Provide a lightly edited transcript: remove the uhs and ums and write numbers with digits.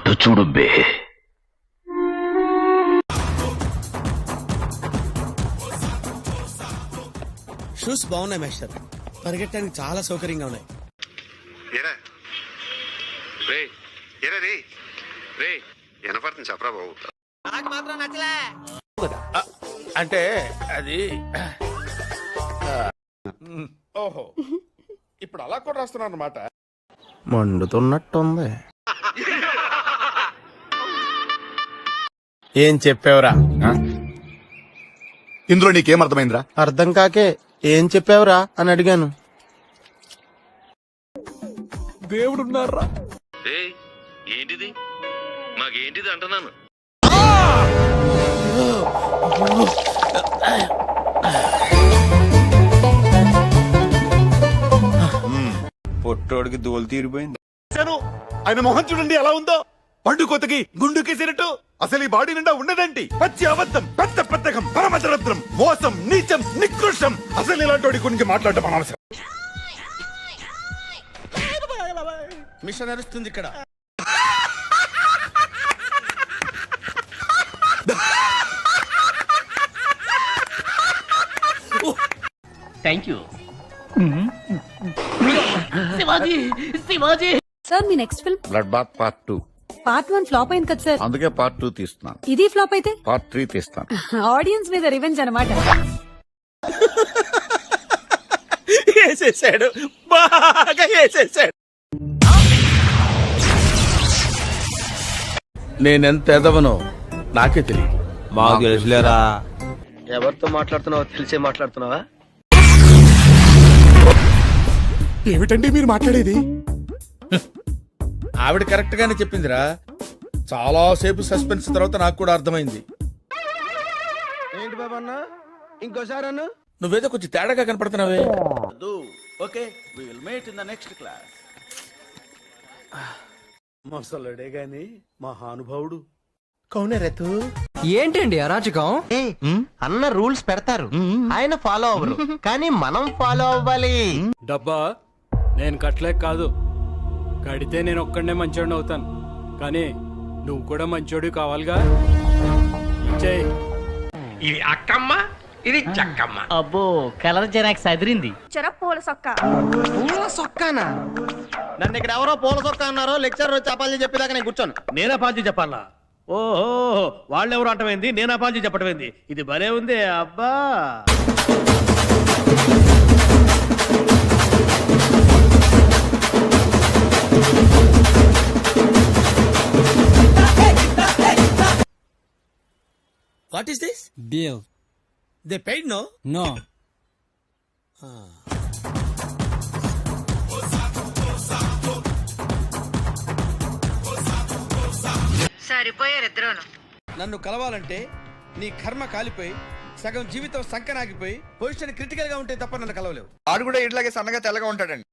అటు చూడు బే. షూస్ బాగున్నాయి మేస్టర్, పరిగెట్టడానికి చాలా సౌకర్యంగా ఉన్నాయి. వినపడుతుంది చెప్పరా బాబు. నాకు మాత్రం నచ్చలే. అంటే అది ఓహో ఇప్పుడు అలా కూడా రాస్తున్నాను అన్నమాట. మండుతున్నట్టుంది. ఏం చెప్పావురా? ఇందులో నీకేం అర్థమైందిరా? అర్థం కాకే ఏం చెప్పావురా అని అడిగాను. దేవుడున్నారా? ఏంటిది మాకేంటిది అంటున్నాను. పొట్టోడికి దోలు తీరిపోయింది. ఆయన మొహం చూడండి ఎలా ఉందో, పండు కొత్తకి గుండుకేసినట్టు. అసలు ఈ బాడీ నిండా ఉన్నదండి పచ్చి అబద్ధం, పెద్ద పెద్దకం, పరమదరద్రం, మోసం, నీచం, నికృష్టం. అసలు ఇలాంటి గురించి మాట్లాడటం అనవసరం. మిషన్ నడుస్తుంది ఇక్కడ. Thank you. సార్ మీ next film blood bath part 2. Part 1 flop అయింది కదా సార్, అందుకే పార్ట్ 2 తీస్తున్నాను. ఇది ఫ్లాప్ అయితే పార్ట్ 3 తీస్తాను. ఆడియన్స్ మీద రివెంజ్ అన్నమాట. వేసేసాడు, బాగా వేసేసాడు. నేనెంత ఎదవనో నాకే తెలియదు. మాకు తెలుసులేరా. ఎవరితో మాట్లాడుతున్నావో తెలిసే మాట్లాడుతున్నావా? ఏమిటండి మీరు మాట్లాడేది? ఆవిడ కరెక్ట్ గానే చెప్పిందిరా. చాలా సేపు సస్పెన్స్ తర్వాత నాకు కూడా అర్థమైంది. ఏంటి బాబా అన్న, ఇంకోసారి అన్న. నువ్వేదో కొంచెం తేడాగా కనపడుతున్నావే. Okay we will meet in the next class. మొసలుడే గాని మహానుభావుడు. కౌనరతు ఏంటండి అరాచకం? అన్న రూల్స్ పెడతారు, ఆయన ఫాలో అవ్వరు, కానీ మనం ఫాలో అవ్వాలి. డబ్బా నేను కట్టలేక కాదు, కడితే నేను ఒక్కడనే మంచోడిని అవుతాను, కానీ నువ్వు కూడా మంచోడు కావాలిగా. ఇచ్చేయ్. ఇది అక్కమ్మ, ఇది చక్కమ్మ. అబ్బో కలర్ జెరాక్స్ అదిరింది. పూల సొక్క. పూల సొక్కానా? నన్ను ఇక్కడ ఎవరో పూల సొక్క అన్నారో లెక్చర్ వచ్చి అపాలజీ చెప్పేదాకా నేను కూర్చోను. నేను అపాలజీ చెప్పాలా? ఓహో వాళ్ళెవరు అంటమైంది, నేను అపాలజీ చెప్పటమైంది. ఇది భలే ఉంది అబ్బా. What is this? Bill. They paid no? No. సరిపోయారు. నన్ను కలవాలంటే నీ కర్మ కాలిపోయి సగం జీవితం సంకనాగిపోయి పొజిషన్ క్రిటికల్ గా ఉంటే తప్ప నన్ను కలవలేవు. ఆడు కూడా ఇట్లాగే సన్నగా తెల్లగా ఉంటాడండి.